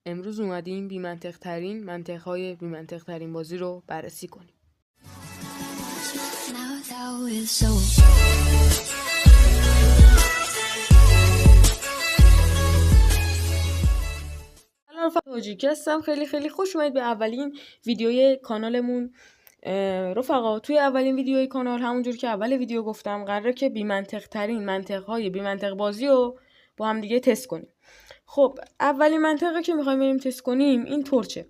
امروز اومدیم بی‌منطق ترین منطق‌های بی‌منطق ترین بازی رو بررسی کنیم. سلام تاجیکی هستم. خیلی خوش اومدید به اولین ویدیوی کانالمون. رفقا توی اولین ویدیوی کانال همونجور که اول ویدیو گفتم قراره که بی‌منطق ترین منطق‌های بی‌منطق بازی رو با هم دیگه تست کنیم. خب اولین منطقه که میخوایم بریم تست کنیم این تورچه.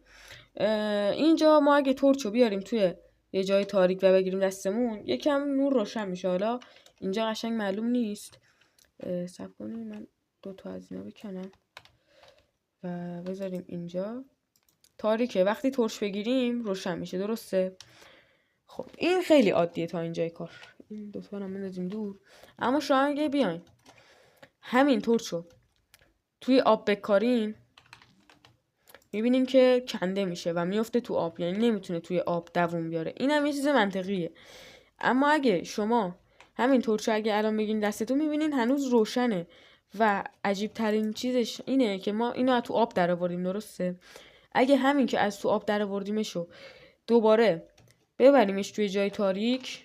اینجا ما اگه تورچو بیاریم توی یه جای تاریک و بگیریم دستمون یکم نور روشن میشه. حالا اینجا قشنگ معلوم نیست. صبر کنیم من دوتا از اینا بکنم و بذاریم اینجا. تاریکه، وقتی تورچ بگیریم روشن میشه، درسته؟ خب این خیلی عادیه تا اینجای کار. این دوتا رو بندازیم دور. اما شما اگه بیاین همین تورچو توی آب بکارین میبینیم که کنده میشه و میفته تو آب، یعنی نمیتونه توی آب دووم بیاره. این هم یه چیز منطقیه. اما اگه شما همین تورچو اگه الان بگین دستتون میبینین هنوز روشنه و عجیب ترین چیزش اینه که ما اینو از تو آب در آوردیم، درسته؟ اگه همین که از تو آب در آوردیمشو دوباره ببریمش توی جای تاریک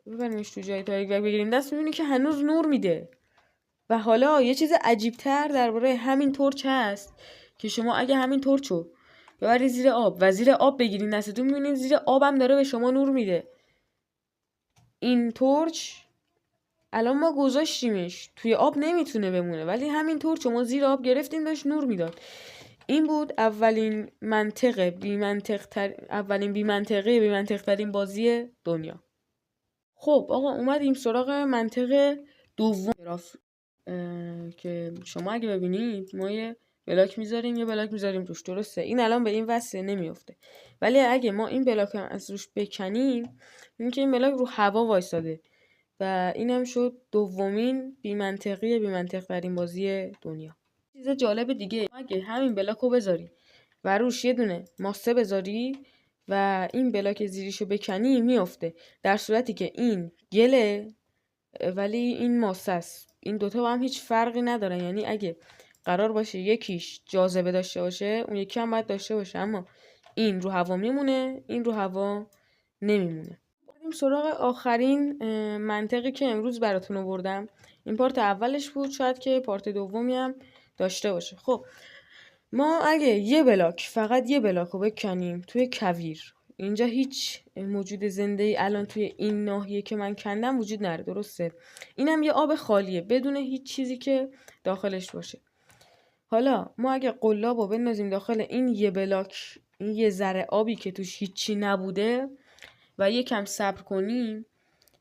و بگیریم دست، میبینیم که هنوز نور میده. و حالا یه چیز عجیب‌تر درباره همین تورچ هست که شما اگه همین تورچو ببرید زیر آب و زیر آب بگیرین دستتون می‌بینید زیر آب هم داره به شما نور میده. این تورچ الان ما گذاشتیمش توی آب نمیتونه بمونه، ولی همین تورچو ما زیر آب گرفتیم داشت نور میداد. این بود اولین بی‌منطق ترین بازی دنیا. خب آقا اومدیم سراغ منطق دوم که شما اگه ببینید ما یه بلاک میذاریم یه بلاک میذاریم روش، درسته؟ این الان به این وصله نمیفته، ولی اگه ما این بلاک هم از روش بکنیم میبینیم که این بلاک رو هوا وایساده و اینم شد دومین بی‌منطق ترین بازی دنیا. چیز جالب دیگه، اگه همین بلاک رو بذاری و روش یه دونه ماسه بذاری و این بلاک زیریشو بکنی میفته، در صورتی که این گله ولی این ماسه است. این دوتا با هم هیچ فرقی ندارن، یعنی اگه قرار باشه یکیش جاذبه داشته باشه اون یکی هم باید داشته باشه، اما این رو هوا میمونه این رو هوا نمیمونه. بریم سراغ آخرین منطقی که امروز براتون آوردم. این پارت اولش بود، شاید که پارت دومی هم داشته باشه. خب ما اگه فقط یه بلاک رو بکنیم توی کویر، اینجا هیچ موجود زنده ای الان توی این ناحیه که من کندم وجود نداره، درسته؟ اینم یه آب خالیه بدون هیچ چیزی که داخلش باشه. حالا ما اگه قلاب رو بندازیم داخل این یه بلاک، این یه ذره آبی که توش هیچی نبوده و یکم صبر کنیم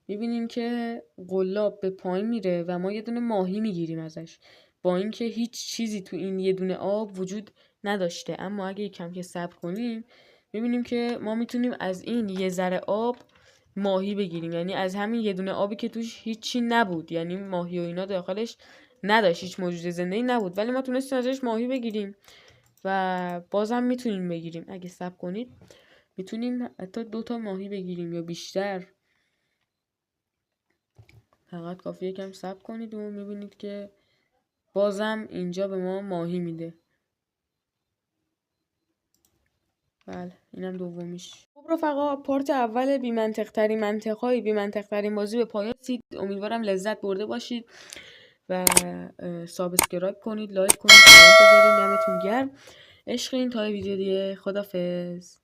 میبینیم که قلاب به پایین میره و ما یه دونه ماهی میگیریم ازش، با اینکه هیچ چیزی تو این یه دونه آب وجود نداشته. اما اگه یکم که صبر کنیم میبینیم که ما میتونیم از این یه ذره آب ماهی بگیریم، یعنی از همین یه دونه آبی که توش هیچی نبود، یعنی ماهی و اینا داخلش نداشت، هیچ موجود زنده‌ای نبود، ولی ما تونستیم ازش ماهی بگیریم و بازم میتونیم بگیریم. اگه صبر کنید میتونیم حتی 2 ماهی بگیریم یا بیشتر. فقط کافیه یکم صبر کنید و میبینید که بازم اینجا به ما ماهی میده. بله اینم دومیش. خب رفقا پارت اول بی‌منطق ترین بازی به پایان رسید. امیدوارم لذت برده باشید و سابسکرایب کنید، لایک کنید، کامنت بذارید. دمتون گرم. عشقین تا ویدیو دیگه. خدافظ.